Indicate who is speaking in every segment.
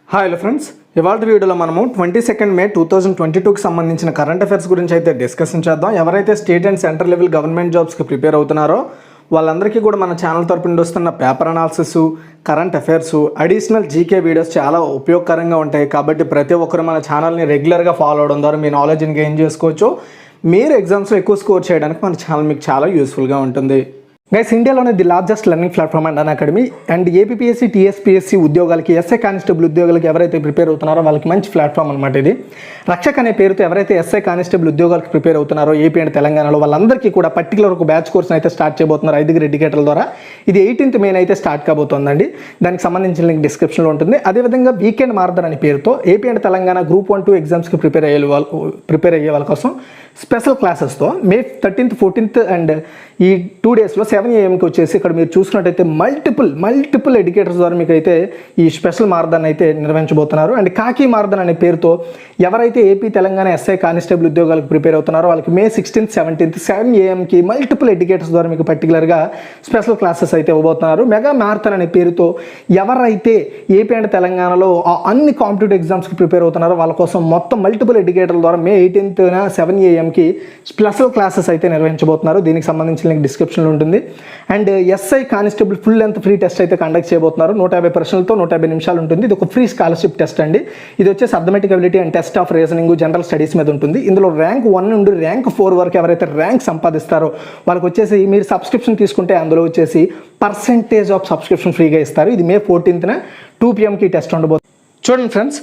Speaker 1: Hello friends, ఇవాళ వీడియోలో మనము 22 మే 2022కి సంబంధించిన కరెంట్ అఫైర్స్ గురించి అయితే డిస్కషన్ చేద్దాం. ఎవరైతే state and central level government జాబ్స్కి ప్రిపేర్ అవుతున్నారో వాళ్ళందరికీ కూడా మన ఛానల్ తరపు నుండి వస్తున్న paper analysis, current affairs, additional GK videos చాలా ఉపయోగకరంగా ఉంటాయి. కాబట్టి ప్రతి ఒక్కరు మన ఛానల్ని రెగ్యులర్గా ఫాలో అవడం ద్వారా మీ నాలెడ్జ్ని గెయిన్ చేసుకోవచ్చు. మీరు ఎగ్జామ్స్లో ఎక్కువ స్కోర్ చేయడానికి మన ఛానల్ మీకు చాలా యూస్ఫుల్గా ఉంటుంది. గైస్, ఇండియాలోనే the largest learning platform and academy and APSC, TSPSC ఉద్యోగాలకి, ఎస్ఐ కానిస్టేబుల్ ఉద్యోగాలకి ఎవరైతే ప్రిపేర్ అవుతున్నారో వాళ్ళకి మంచి ప్లాట్ఫామ్ అనమాట ఇది. రక్షక్ అనే పేరుతో ఎవరైతే ఎస్ఐ కానిస్టేబుల్ ఉద్యోగాలకు ప్రిపేర్ అవుతున్నారో ఏపీ అండ్ తెలంగాణలో వాళ్ళందరికీ కూడా పర్టికులర్ ఒక బ్యాచ్ కోర్స్ని అయితే స్టార్ట్ చేయబోతున్నారు 5 ఎడ్యుకేటర్ల ద్వారా. ఇది 18th మే అయితే స్టార్ట్ కాబోతుందండి. దానికి సంబంధించిన లింక్ డిస్క్రిప్షన్లో ఉంటుంది. అదేవిధంగా వీకెండ్ మారథాన్ అనే పేరుతో ఏపీ అండ్ తెలంగాణ గ్రూప్ 1, 2 ఎగ్జామ్స్కి ప్రిపేర్ అయ్యే వాళ్ళ కోసం special క్లాసెస్తో May 13th, 14th and ఈ 2 డేస్లో 7 AM వచ్చేసి ఇక్కడ మీరు చూసుకున్నట్టయితే మల్టిపుల్ ఎడ్యుకేటర్స్ ద్వారా మీకు అయితే ఈ స్పెషల్ మారథాన్ అయితే నిర్వహించబోతున్నారు. అండ్ కాకి మారథాన్ అనే పేరుతో ఎవరైతే ఏపీ, తెలంగాణ ఎస్ఐ కానిస్టేబుల్ ఉద్యోగాలకు ప్రిపేర్ అవుతున్నారో వాళ్ళకి మే 16th, 17th 7 AM multiple educators ద్వారా మీకు పర్టికులర్గా స్పెషల్ క్లాసెస్ అయితే ఇవ్వబోతున్నారు. మెగా మారథాన్ అనే పేరుతో ఎవరైతే ఏపీ అండ్ తెలంగాణలో అన్ని కాంపిటేటివ్ ఎగ్జామ్స్కి ప్రిపేర్ అవుతున్నారో వాళ్ళ కోసం మొత్తం మల్టిపుల్ ఎడ్యుకేటర్ల ద్వారా మే 18th 7 AM స్పెషల్ క్లాసెస్ అయితే నిర్వహించబోతున్నారు. దీనికి సంబంధించిన లింక్ డిస్క్రిప్షన్లో ఉంటుంది. And SI constable full length free test అయితే కండక్ట్ చేయబోతున్నారు. 150 ప్రశ్నలతో 150 నిమిషాలు ఉంటుంది. ఇది ఒక ఫ్రీ స్కాలర్షిప్ టెస్ట్ అండి. ఇది వచ్చేసి arithmetic ability and test of reasoning, general studies మీద ఉంటుంది. ఇందులో ర్యాంక్ 1 నుండి ర్యాంక్ 4 వరకు ఎవరైతే ర్యాంక్ సంపాదిస్తారో వాళ్ళకి వచ్చేసి మీరు సబ్స్క్రిప్షన్ తీసుకుంటే అందులో వచ్చేసి పర్సెంటేజ్ ఆఫ్ సబ్స్క్రిప్షన్ ఫ్రీగా ఇస్తారు. ఇది మే 14th 2 PM టెస్ట్ ఉండబోతుంది. చూడండి ఫ్రెండ్స్,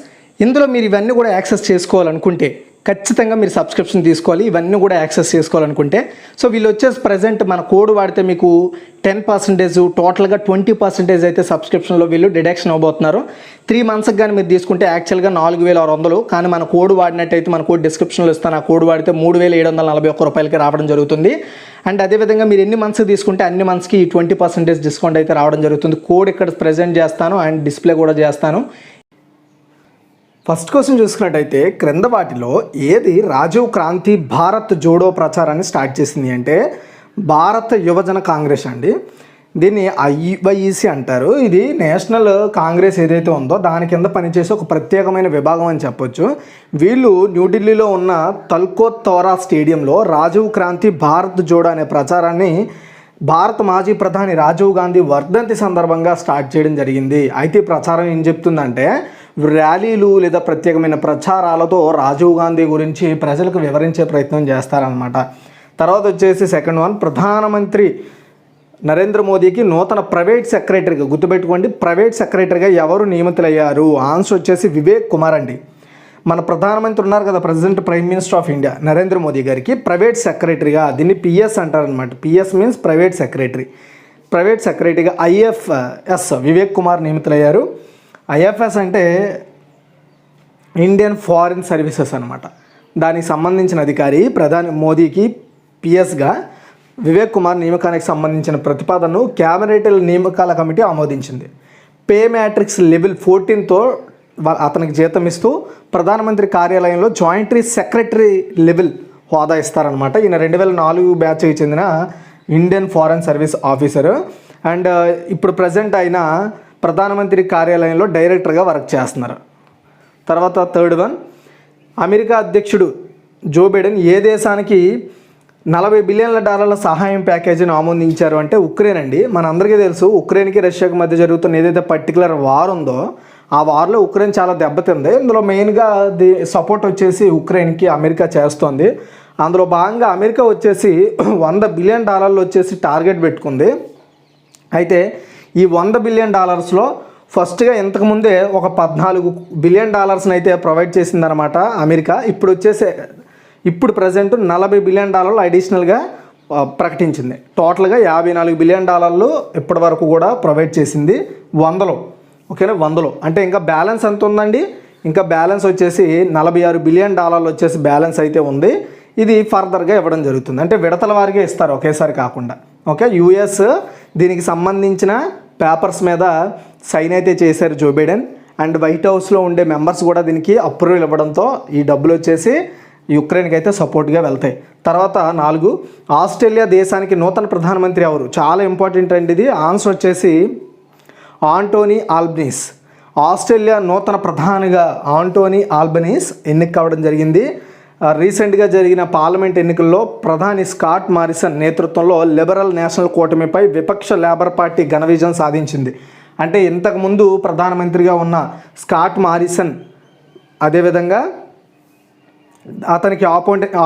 Speaker 1: ఇందులో మీరు ఇవన్నీ కూడా యాక్సెస్ చేసుకోవాలనుకుంటే ఖచ్చితంగా మీరు సబ్స్క్రిప్షన్ తీసుకోవాలి. ఇవన్నీ కూడా యాక్సెస్ చేసుకోవాలనుకుంటే సో వీళ్ళు వచ్చేసి ప్రజెంట్ మన కోడ్ వాడితే మీకు 10%, టోటల్గా 20% అయితే సబ్స్క్రిప్షన్లో వీళ్ళు డిడక్షన్ అవ్వబోతున్నారు. 3 monthsకి కానీ మీరు తీసుకుంటే యాక్చువల్గా 4,600, కానీ మన కోడ్ వాడినట్టయితే మన కోడ్ డిస్క్రిప్షన్లో ఇస్తాను. ఆ కోడ్ వాడితే 3,741 రూపాయలకి రావడం జరుగుతుంది. అండ్ అదేవిధంగా మీరు ఎన్ని మంత్స్ తీసుకుంటే అన్ని మంత్స్కి 20% డిస్కౌంట్ అయితే రావడం జరుగుతుంది. కోడ్ ఇక్కడ ప్రజెంట్ చేస్తాను అండ్ డిస్ప్లే కూడా చేస్తాను. ఫస్ట్ క్వశ్చన్ చూసుకున్నట్టయితే క్రింద వాటిలో ఏది రాజీవ్ క్రాంతి భారత్ జోడో ప్రచారాన్ని స్టార్ట్ చేసింది అంటే భారత యువజన కాంగ్రెస్ అండి. దీన్ని IYEC అంటారు. ఇది నేషనల్ కాంగ్రెస్ ఏదైతే ఉందో దాని కింద పనిచేసే ఒక ప్రత్యేకమైన విభాగం అని చెప్పొచ్చు. వీళ్ళు న్యూఢిల్లీలో ఉన్న తల్కోతోరా స్టేడియంలో రాజీవ్ క్రాంతి భారత్ జోడో అనే ప్రచారాన్ని భారత మాజీ ప్రధాని రాజీవ్ గాంధీ వర్ధంతి సందర్భంగా స్టార్ట్ చేయడం జరిగింది. అయితే ఈ ప్రచారం ఏం చెప్తుందంటే ర్యాలీలు లేదా ప్రత్యేకమైన ప్రచారాలతో రాజీవ్ గాంధీ గురించి ప్రజలకు వివరించే ప్రయత్నం చేస్తారనమాట. తర్వాత వచ్చేసి సెకండ్ వన్, ప్రధానమంత్రి నరేంద్ర మోదీకి నూతన ప్రైవేట్ సెక్రటరీగా, గుర్తుపెట్టుకోండి, ప్రైవేట్ సెక్రటరీగా ఎవరు నియమితులయ్యారు? ఆన్సర్ వచ్చేసి వివేక్ కుమార్ అండి. మన ప్రధానమంత్రి ఉన్నారు కదా, president prime minister of India Narendra Modi గారికి ప్రైవేట్ సెక్రటరీగా, దీన్ని PS అంటారనమాట. PS means private secretary. Private సెక్రటరీగా IFS వివేక్ కుమార్ నియమితులయ్యారు. IFS అంటే ఇండియన్ ఫారిన్ సర్వీసెస్ అనమాట. దానికి సంబంధించిన అధికారి ప్రధాని మోదీకి PSగా వివేక్ కుమార్ నియామకానికి సంబంధించిన ప్రతిపాదనను క్యాబినెట్ నియామకాల కమిటీ ఆమోదించింది. పే మ్యాట్రిక్స్ లెవెల్ 14తో అతనికి జీతం ఇస్తూ ప్రధానమంత్రి కార్యాలయంలో జాయింటరీ సెక్రటరీ లెవెల్ హోదా ఇస్తారనమాట. ఈయన 2004 బ్యాచ్కి చెందిన Indian foreign service officer. And ఇప్పుడు ప్రజెంట్ ఆయన ప్రధానమంత్రి కార్యాలయంలో డైరెక్టర్గా వర్క్ చేస్తున్నారు. తర్వాత థర్డ్ వన్, అమెరికా అధ్యక్షుడు జో బైడెన్ ఏ దేశానికి $40 బిలియన్ల సహాయం ప్యాకేజీని ఆమోదించారు అంటే ఉక్రెయిన్ అండి. మనందరికీ తెలుసు ఉక్రెయిన్కి రష్యాకి మధ్య జరుగుతున్న ఏదైతే పర్టికులర్ వార్ ఉందో ఆ వార్లో ఉక్రెయిన్ చాలా దెబ్బతింది. ఇందులో మెయిన్గా సపోర్ట్ వచ్చేసి ఉక్రెయిన్కి అమెరికా చేస్తోంది. అందులో భాగంగా అమెరికా వచ్చేసి $100 బిలియన్ వచ్చేసి టార్గెట్ పెట్టుకుంది. అయితే ఈ $100 బిలియన్ ఫస్ట్గా ఇంతకుముందే ఒక $14 బిలియన్ అయితే ప్రొవైడ్ చేసిందనమాట అమెరికా. ఇప్పుడు ప్రజెంట్ $40 బిలియన్ అడిషనల్గా ప్రకటించింది. టోటల్గా $54 బిలియన్ ఇప్పటి వరకు కూడా ప్రొవైడ్ చేసింది 100లో. ఓకేనా, 100లో అంటే ఇంకా బ్యాలెన్స్ ఎంత ఉందండి? ఇంకా బ్యాలెన్స్ వచ్చేసి $46 బిలియన్ వచ్చేసి బ్యాలెన్స్ అయితే ఉంది. ఇది ఫర్దర్గా ఇవ్వడం జరుగుతుంది. అంటే విడతల వారిగా ఇస్తారు, ఒకేసారి కాకుండా. ఓకే, US దీనికి సంబంధించిన పేపర్స్ మీద సైన్ అయితే చేశారు జో బైడెన్. అండ్ వైట్ హౌస్లో ఉండే మెంబర్స్ కూడా దీనికి అప్రూవల్ ఇవ్వడంతో ఈ డబ్బులు వచ్చేసి యుక్రెయిన్కి అయితే సపోర్ట్గా వెళ్తాయి. తర్వాత 4, ఆస్ట్రేలియా దేశానికి నూతన ప్రధానమంత్రి ఎవరు? చాలా ఇంపార్టెంట్ అండి ఇది. ఆన్సర్ వచ్చేసి ఆంటోనీ ఆల్బనీస్. ఆస్ట్రేలియా నూతన ప్రధానిగా ఆంటోనీ ఆల్బనీస్ ఎన్నిక కావడం జరిగింది. రీసెంట్గా జరిగిన పార్లమెంట్ ఎన్నికల్లో ప్రధాని స్కాట్ మారిసన్ నేతృత్వంలో లిబరల్ నేషనల్ కూటమిపై విపక్ష లేబర్ పార్టీ ఘన విజయం సాధించింది. అంటే ఇంతకుముందు ప్రధానమంత్రిగా ఉన్న స్కాట్ మారిసన్, అదేవిధంగా అతనికి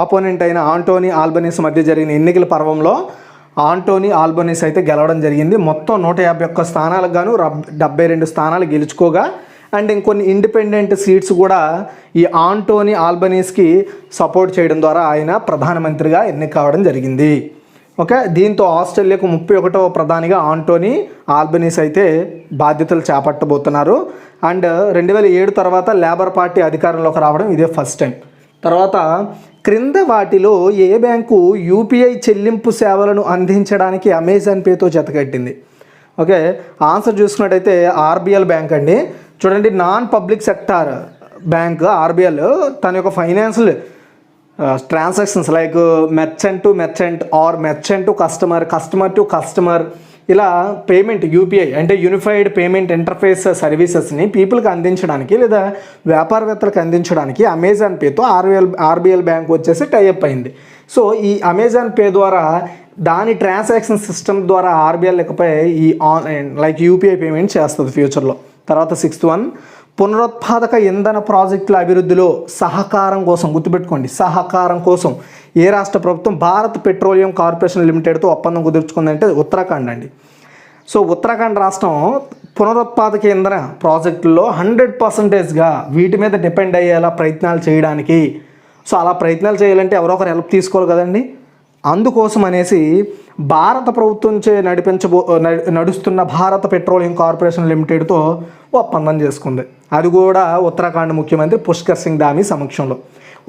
Speaker 1: ఆపోనెంట్ అయిన ఆంటోనీ ఆల్బనీస్ మధ్య జరిగిన ఎన్నికల పర్వంలో ఆంటోనీ ఆల్బనీస్ అయితే గెలవడం జరిగింది. మొత్తం 151 స్థానాలకు గాను 72 స్థానాలు గెలుచుకోగా అండ్ ఇంకొన్ని ఇండిపెండెంట్ సీట్స్ కూడా ఈ ఆంటోనీ ఆల్బనీస్కి సపోర్ట్ చేయడం ద్వారా ఆయన ప్రధానమంత్రిగా ఎన్నిక కావడం జరిగింది. ఓకే, దీంతో ఆస్ట్రేలియాకు 31వ ప్రధానిగా ఆంటోనీ ఆల్బనీస్ అయితే బాధ్యతలు చేపట్టబోతున్నారు. అండ్ 2007 తర్వాత లేబర్ పార్టీ అధికారంలోకి రావడం ఇదే ఫస్ట్ టైం. తర్వాత క్రింద వాటిలో ఏ బ్యాంకు యూపీఐ చెల్లింపు సేవలను అందించడానికి అమెజాన్ పేతో జతకట్టింది? ఓకే, ఆన్సర్ చూసుకున్నట్టయితే ఆర్బిఎల్ బ్యాంక్ అండి. చూడండి, non public sector bank RBL తన యొక్క financial transactions like merchant to merchant or merchant to customer, customer to customer, ఇలా పేమెంట్ యూపీఐ అంటే యూనిఫైడ్ పేమెంట్ ఇంటర్ఫేస్ సర్వీసెస్ని పీపుల్కి అందించడానికి లేదా వ్యాపారవేత్తలకు అందించడానికి అమెజాన్ పేతో ఆర్బిఎల్ బ్యాంక్ వచ్చేసి టైఅప్ అయింది. సో ఈ అమెజాన్ పే ద్వారా దాని ట్రాన్సాక్షన్ సిస్టమ్ ద్వారా ఆర్బిఎల్ లెక్కపై ఈ ఆన్లైన్ లైక్ యూపీఐ పేమెంట్ చేస్తుంది ఫ్యూచర్లో. తర్వాత 6th వన్, పునరుత్పాదక ఇంధన ప్రాజెక్టుల అభివృద్ధిలో సహకారం కోసం, గుర్తుపెట్టుకోండి, సహకారం కోసం ఏ రాష్ట్ర ప్రభుత్వం భారత్ పెట్రోలియం కార్పొరేషన్ లిమిటెడ్తో ఒప్పందం కుదుర్చుకుందంటే ఉత్తరాఖండ్ అండి. సో ఉత్తరాఖండ్ రాష్ట్రం పునరుత్పాదక ఇంధన ప్రాజెక్టుల్లో 100%గా వీటి మీద డిపెండ్ అయ్యేలా ప్రయత్నాలు చేయడానికి, సో అలా ప్రయత్నాలు చేయాలంటే ఎవరో ఒకరు హెల్ప్ తీసుకోవాలి కదండి. అందుకోసం అనేసి భారత ప్రభుత్వంచే నడుస్తున్న భారత పెట్రోలియం కార్పొరేషన్ లిమిటెడ్తో ఒప్పందం చేసుకుంది. అది కూడా ఉత్తరాఖండ్ ముఖ్యమంత్రి పుష్కర్ సింగ్ ధామీ సమక్షంలో.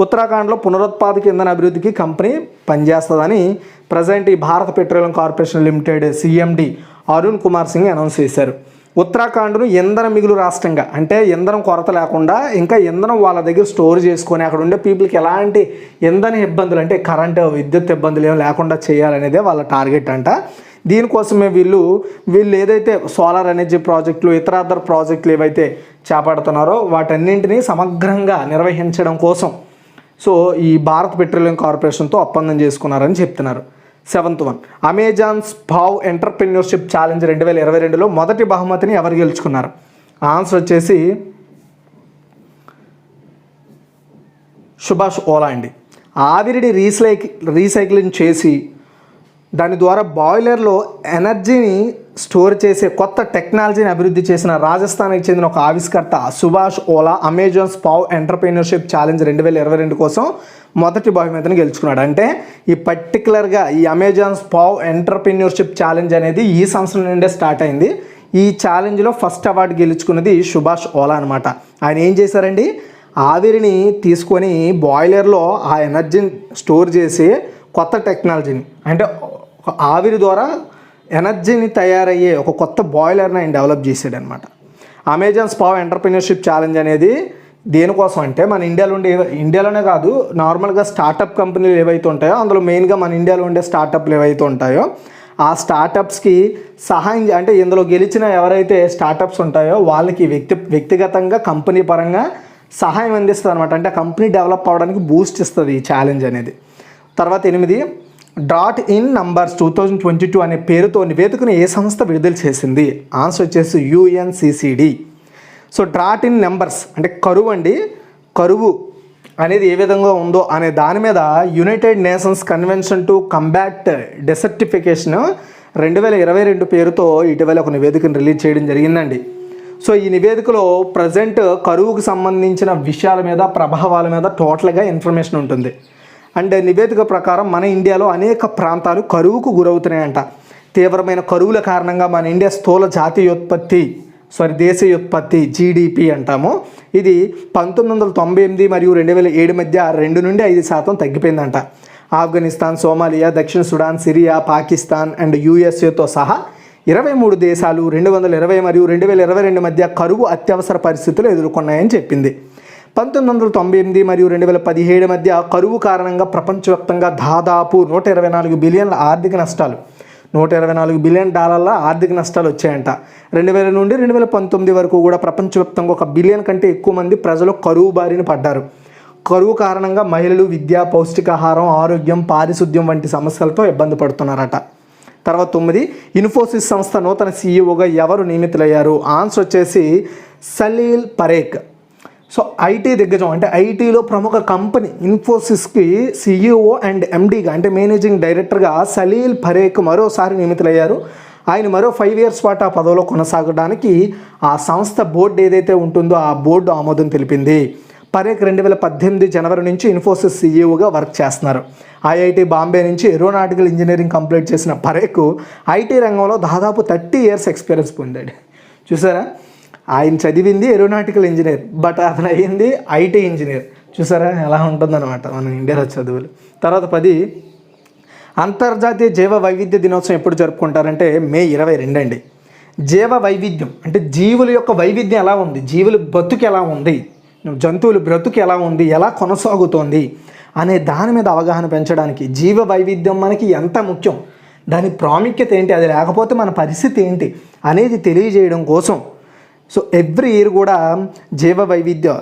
Speaker 1: ఉత్తరాఖండ్లో పునరుత్పాదక ఇంధన అభివృద్ధికి కంపెనీ పనిచేస్తుందని ప్రజెంట్ ఈ భారత petroleum corporation limited CMD Arun Kumar Singh announce చేశారు. ఉత్తరాఖండ్ను ఇంధన మిగులు రాష్ట్రంగా, అంటే ఇంధనం కొరత లేకుండా ఇంకా ఇంధనం వాళ్ళ దగ్గర స్టోర్ చేసుకొని అక్కడ ఉండే పీపుల్కి ఎలాంటి ఇంధన ఇబ్బందులు అంటే కరెంటు విద్యుత్ ఇబ్బందులు ఏమి లేకుండా చేయాలనేదే వాళ్ళ టార్గెట్ అంట. దీనికోసమే వీళ్ళు ఏదైతే సోలార్ ఎనర్జీ ప్రాజెక్టులు, ఇతర ప్రాజెక్టులు ఏవైతే చేపడుతున్నారో వాటన్నింటినీ సమగ్రంగా నిర్వహించడం కోసం సో ఈ భారత్ పెట్రోలియం కార్పొరేషన్తో ఒప్పందం చేసుకున్నారని చెప్తున్నారు. 7th వన్, అమెజాన్ స్పావ్ ఎంటర్ప్రెన్యూర్షిప్ ఛాలెంజ్ 2022లో మొదటి బహుమతిని ఎవరు గెలుచుకున్నారు? ఆన్సర్ వచ్చేసి సుభాష్ ఓలా అండి. ఆవిరిని రీసైక్లింగ్ చేసి దాని ద్వారా బాయిలర్లో ఎనర్జీని స్టోర్ చేసే కొత్త టెక్నాలజీని అభివృద్ధి చేసిన రాజస్థాన్కి చెందిన ఒక ఆవిష్కర్త సుభాష్ ఓలా అమెజాన్ స్పావ్ ఎంటర్ప్రెన్యూర్షిప్ ఛాలెంజ్ 2022 కోసం మొదటి బహుమతిని గెలుచుకున్నాడు. అంటే ఈ పర్టికులర్గా ఈ అమెజాన్ స్పావ్ ఎంటర్ప్రెన్యూర్షిప్ ఛాలెంజ్ అనేది ఈ సంవత్సరం నుండే స్టార్ట్ అయింది. ఈ ఛాలెంజ్లో ఫస్ట్ అవార్డు గెలుచుకున్నది సుభాష్ ఓలా అనమాట. ఆయన ఏం చేశారండి, ఆవిరిని తీసుకొని బాయిలర్లో ఆ ఎనర్జీని స్టోర్ చేసి కొత్త టెక్నాలజీని, అంటే ఆవిరి ద్వారా ఎనర్జీని తయారయ్యే ఒక కొత్త బాయిలర్ని ఆయన డెవలప్ చేశాడనమాట. అమెజాన్ స్పావ్ ఎంటర్ప్రెన్యూర్షిప్ ఛాలెంజ్ అనేది దేనికోసం అంటే మన ఇండియాలోనే కాదు, నార్మల్గా స్టార్టప్ కంపెనీలు ఏవైతే ఉంటాయో అందులో మెయిన్గా మన ఇండియాలో ఉండే స్టార్టప్లు ఏవైతే ఉంటాయో ఆ స్టార్టప్స్కి సహాయం, అంటే ఇందులో గెలిచిన ఎవరైతే స్టార్టప్స్ ఉంటాయో వాళ్ళకి వ్యక్తిగతంగా కంపెనీ పరంగా సహాయం అందిస్తుంది అనమాట. అంటే కంపెనీ డెవలప్ అవ్వడానికి బూస్ట్ ఇస్తుంది ఈ ఛాలెంజ్ అనేది. తర్వాత 8, .in numbers 2022 అనే పేరుతో నివేదికను ఏ సంస్థ విడుదల చేసింది? ఆన్సర్ వచ్చేసి UNCCD. సో .in numbers అంటే కరువు అండి. కరువు అనేది ఏ విధంగా ఉందో అనే దాని మీద united nations convention to combat desertification 2022 పేరుతో ఇటీవల ఒక నివేదికను రిలీజ్ చేయడం జరిగిందండి. సో ఈ నివేదికలో ప్రజెంట్ కరువుకు సంబంధించిన విషయాల మీద, ప్రభావాల మీద టోటల్గా ఇన్ఫర్మేషన్ ఉంటుంది. అండ్ నివేదిక ప్రకారం మన ఇండియాలో అనేక ప్రాంతాలు కరువుకు గురవుతున్నాయంట. తీవ్రమైన కరువుల కారణంగా మన ఇండియా స్థూల దేశీయోత్పత్తి జీడిపి అంటాము, ఇది 1998 మరియు 2007 మధ్య 2 నుండి 5% తగ్గిపోయిందంట. ఆఫ్ఘనిస్తాన్, సోమాలియా, దక్షిణ Sudan, Syria, Pakistan and USA సహా 23 దేశాలు 2020 మరియు 2022 మధ్య కరువు అత్యవసర పరిస్థితులు ఎదుర్కొన్నాయని చెప్పింది. 1998 మరియు 2017 మధ్య కరువు కారణంగా ప్రపంచవ్యాప్తంగా దాదాపు 124 బిలియన్ల ఆర్థిక నష్టాలు, $124 బిలియన్ ఆర్థిక నష్టాలు వచ్చాయంట. 2000 నుండి 2019 వరకు కూడా ప్రపంచవ్యాప్తంగా 1 బిలియన్ కంటే ఎక్కువ మంది ప్రజలు కరువు బారిన పడ్డారు. కరువు కారణంగా మహిళలు విద్య, పౌష్టికాహారం, ఆరోగ్యం, పారిశుద్ధ్యం వంటి సమస్యలతో ఇబ్బంది పడుతున్నారట. తర్వాత 9, ఇన్ఫోసిస్ సంస్థ నూతన సీఈఓగా ఎవరు నియమితులయ్యారు? ఆన్సర్ వచ్చేసి సలీల్ పరేఖ్. సో ఐటీ దిగ్గజం అంటే ఐటీలో ప్రముఖ కంపెనీ ఇన్ఫోసిస్కి సీఈఓ అండ్ ఎండీగా అంటే మేనేజింగ్ డైరెక్టర్గా సలీల్ పరేఖ్ మరోసారి నియమితులయ్యారు. ఆయన మరో 5 ఇయర్స్ పాటు ఆ పదవిలో కొనసాగడానికి ఆ సంస్థ బోర్డు ఏదైతే ఉంటుందో ఆ బోర్డు ఆమోదం తెలిపింది. పరేఖ్ 2018 జనవరి నుంచి ఇన్ఫోసిస్ సీఈఓగా వర్క్ చేస్తున్నారు. ఐఐటి బాంబే నుంచి ఏరోనాటికల్ ఇంజనీరింగ్ కంప్లీట్ చేసిన పరేఖ్ ఐటీ రంగంలో దాదాపు 30 ఇయర్స్ ఎక్స్పీరియన్స్ పొందాడు. చూసారా, ఆయన చదివింది ఏరోనాటికల్ ఇంజనీర్, బట్ అతను అయ్యింది ఐటీ ఇంజనీర్. చూసారా ఎలా ఉంటుందన్నమాట మన ఇండియాలో చదువులు. తర్వాత 10, అంతర్జాతీయ జీవ వైవిధ్య దినోత్సవం ఎప్పుడు జరుపుకుంటారంటే మే 22 అండి. జీవ వైవిధ్యం అంటే జీవుల యొక్క వైవిధ్యం ఎలా ఉంది, జీవుల బతుకు ఎలా ఉంది, జంతువుల బ్రతుకు ఎలా ఉంది, ఎలా కొనసాగుతోంది అనే దాని మీద అవగాహన పెంచడానికి జీవ వైవిధ్యం మనకి ఎంత ముఖ్యం, దాని ప్రాముఖ్యత ఏంటి, అది లేకపోతే మన పరిస్థితి ఏంటి అనేది తెలియజేయడం కోసం సో ఎవ్రీ ఇయర్ కూడా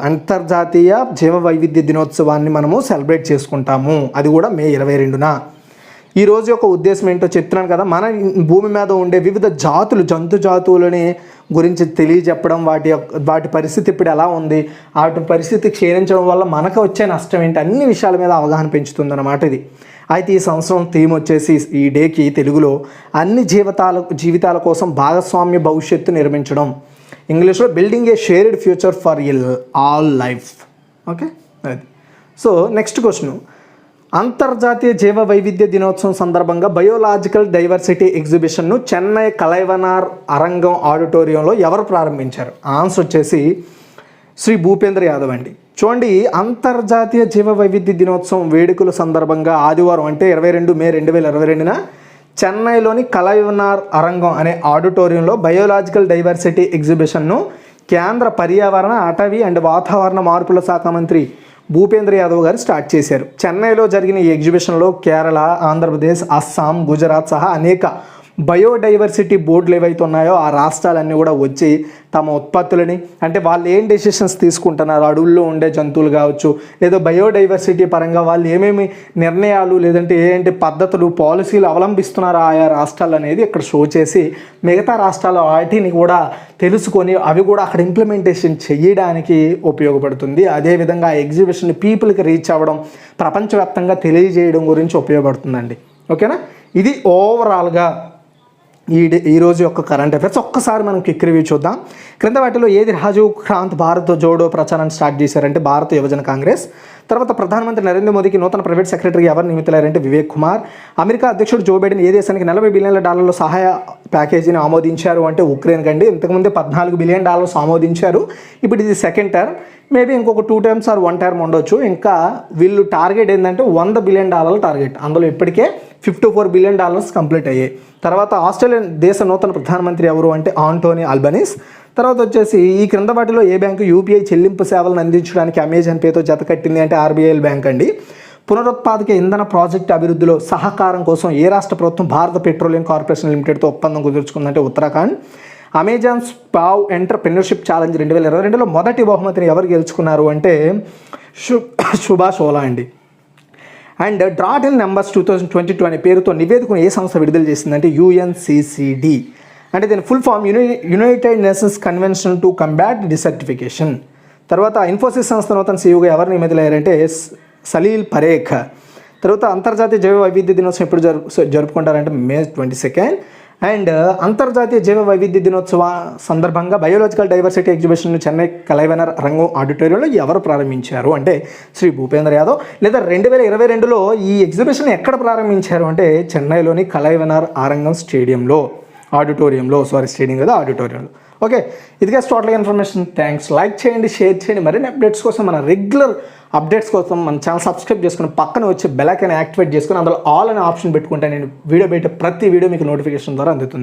Speaker 1: అంతర్జాతీయ జీవ వైవిధ్య దినోత్సవాన్ని మనము సెలబ్రేట్ చేసుకుంటాము. అది కూడా మే 22న. ఈ రోజు యొక్క ఉద్దేశం ఏంటో చెప్తున్నాను కదా, మన భూమి మీద ఉండే వివిధ జంతు జాతువులని గురించి తెలియజెప్పడం, వాటి పరిస్థితి ఇప్పుడు ఎలా ఉంది, వాటి పరిస్థితి క్షీణించడం వల్ల మనకు వచ్చే నష్టం ఏంటి, అన్ని విషయాల మీద అవగాహన పెంచుతుందన్నమాట ఇది. అయితే ఈ సంవత్సరం థీమ్ వచ్చేసి ఈ డేకి తెలుగులో అన్ని జీవితాల కోసం భాగస్వామ్య భవిష్యత్తు నిర్మించడం, ఇంగ్లీష్లో building A shared future for all life. Okay, అది. సో నెక్స్ట్ క్వశ్చన్, అంతర్జాతీయ జీవ వైవిధ్య దినోత్సవం సందర్భంగా బయోలాజికల్ డైవర్సిటీ ఎగ్జిబిషన్ను చెన్నై కలైవనార్ అరంగం ఆడిటోరియంలో ఎవరు ప్రారంభించారు? ఆన్సర్ వచ్చేసి శ్రీ భూపేంద్ర యాదవ్ అండి. చూడండి, అంతర్జాతీయ జీవ వైవిధ్య దినోత్సవం వేడుకల సందర్భంగా ఆదివారం అంటే 22 మే 2022న చెన్నైలోని కలైవనార్ అరంగం అనే ఆడిటోరియంలో బయోలాజికల్ డైవర్సిటీ ఎగ్జిబిషన్ను కేంద్ర పర్యావరణ, అటవీ అండ్ వాతావరణ మార్పుల శాఖ మంత్రి భూపేంద్ర యాదవ్ గారు స్టార్ట్ చేశారు. చెన్నైలో జరిగిన ఈ ఎగ్జిబిషన్లో కేరళ, ఆంధ్రప్రదేశ్, అస్సాం, గుజరాత్ సహా అనేక బయోడైవర్సిటీ బోర్డులు ఏవైతే ఉన్నాయో ఆ రాష్ట్రాలన్నీ కూడా వచ్చి తమ ఉత్పత్తులని అంటే వాళ్ళు ఏం డెసిషన్స్ తీసుకుంటున్నారు, అడవుల్లో ఉండే జంతువులు కావచ్చు, లేదా బయోడైవర్సిటీ పరంగా వాళ్ళు ఏమేమి నిర్ణయాలు లేదంటే ఏంటి పద్ధతులు, పాలసీలు అవలంబిస్తున్నారో ఆయా రాష్ట్రాలు అనేది ఇక్కడ షో చేసి మిగతా రాష్ట్రాల వాటిని కూడా తెలుసుకొని అవి కూడా అక్కడ ఇంప్లిమెంటేషన్ చేయడానికి ఉపయోగపడుతుంది. అదేవిధంగా ఆ ఎగ్జిబిషన్ పీపుల్కి రీచ్ అవ్వడం, ప్రపంచవ్యాప్తంగా తెలియజేయడం గురించి ఉపయోగపడుతుందండి. ఓకేనా, ఇది ఓవరాల్గా ఈరోజు యొక్క కరెంట్ అఫైర్స్. ఒక్కసారి మనం క్విక్ రివ్యూ చూద్దాం. క్రింద వాటిలో ఏది రాజీవ్ క్రాంత్ భారత్ జోడో ప్రచారాన్ని స్టార్ట్ చేశారంటే భారత యువజన కాంగ్రెస్. తర్వాత ప్రధానమంత్రి నరేంద్ర మోదీకి నూతన ప్రైవేట్ సెక్రటరీగా ఎవరు నియమితులారంటే వివేక్ కుమార్. అమెరికా అధ్యక్షుడు జో బైడెన్ ఏ దేశానికి $40 బిలియన్ల సహాయ ప్యాకేజీని ఆమోదించారు అంటే ఉక్రెయిన్ కండి. ఇంతకుముందే $14 బిలియన్ ఆమోదించారు. ఇప్పుడు ఇది సెకండ్ టర్మ్, మేబీ ఇంకొక 2 టర్మ్స్ ఆర్ 1 టర్మ్ ఉండొచ్చు. ఇంకా వీళ్ళు టార్గెట్ ఏంటంటే $100 బిలియన్ టార్గెట్. అందులో ఇప్పటికే $54 బిలియన్ కంప్లీట్ అయ్యాయి. తర్వాత ఆస్ట్రేలియన్ దేశ నూతన ప్రధానమంత్రి ఎవరు అంటే ఆంటోనీ ఆల్బనీస్. తర్వాత వచ్చేసి ఈ క్రింద వాటిలో ఏ బ్యాంకు యూపీఐ చెల్లింపు సేవలను అందించడానికి అమెజాన్ పేతో జత కట్టింది అంటే ఆర్బీఐ బ్యాంక్ అండి. పునరుత్పాదక ఇంధన ప్రాజెక్టు అభివృద్ధిలో సహకారం కోసం ఏ రాష్ట్ర ప్రభుత్వం భారత పెట్రోలియం కార్పొరేషన్ లిమిటెడ్తో ఒప్పందం కుదుర్చుకుందంటే ఉత్తరాఖండ్. అమెజాన్ స్పావ్ ఎంటర్‌ప్రెన్యూర్‌షిప్ ఛాలెంజ్ 2022లో మొదటి బహుమతిని ఎవరు గెలుచుకున్నారు అంటే సుభాష్ ఓలా అండి. అండ్ డ్రాట్ ఇన్ నెంబర్స్ 2022 అనే పేరుతో నివేదికను ఏ సంస్థ విడుదల చేసిందంటే UNCCD. అంటే దీని full form united nations convention to combat desertification. తర్వాత ఇన్ఫోసిస్ సంస్థ నూతన సీఈఓగా ఎవరు నియమితులయ్యారంటే సలీల్ పరేఖ్. తర్వాత అంతర్జాతీయ జైవ వైవిధ్య దినోత్సవం ఎప్పుడు జరుపుకుంటారంటే మే 22. అండ్ అంతర్జాతీయ జీవ వైవిధ్య దినోత్సవ సందర్భంగా బయోలాజికల్ డైవర్సిటీ ఎగ్జిబిషన్ను చెన్నై కలైవనర్ రంగం ఆడిటోరియంలో ఎవరు ప్రారంభించారు అంటే శ్రీ భూపేంద్ర యాదవ్. లేదా 2022లో ఈ ఎగ్జిబిషన్ ఎక్కడ ప్రారంభించారు అంటే చెన్నైలోని కలైవనర్ ఆరంగం స్టేడియంలో. ఓకే, ఇదిగా టోటల్ ఇన్ఫర్మేషన్. థ్యాంక్స్. లైక్ చేయండి, షేర్ చేయండి. మరిన్ని అప్డేట్స్ కోసం మన రెగ్యులర్ అప్డేట్స్ కోసం మన ఛానల్ సబ్స్క్రైబ్ చేసుకుని పక్కన వచ్చి బెల్ ఐకాన్ యాక్టివేట్ చేసుకుని అందులో ఆల్ అనే ఆప్షన్ పెట్టుకుంటే నేను వీడియో ప్రతి వీడియో మీకు నోటిఫికేషన్ ద్వారా అందుతుంది.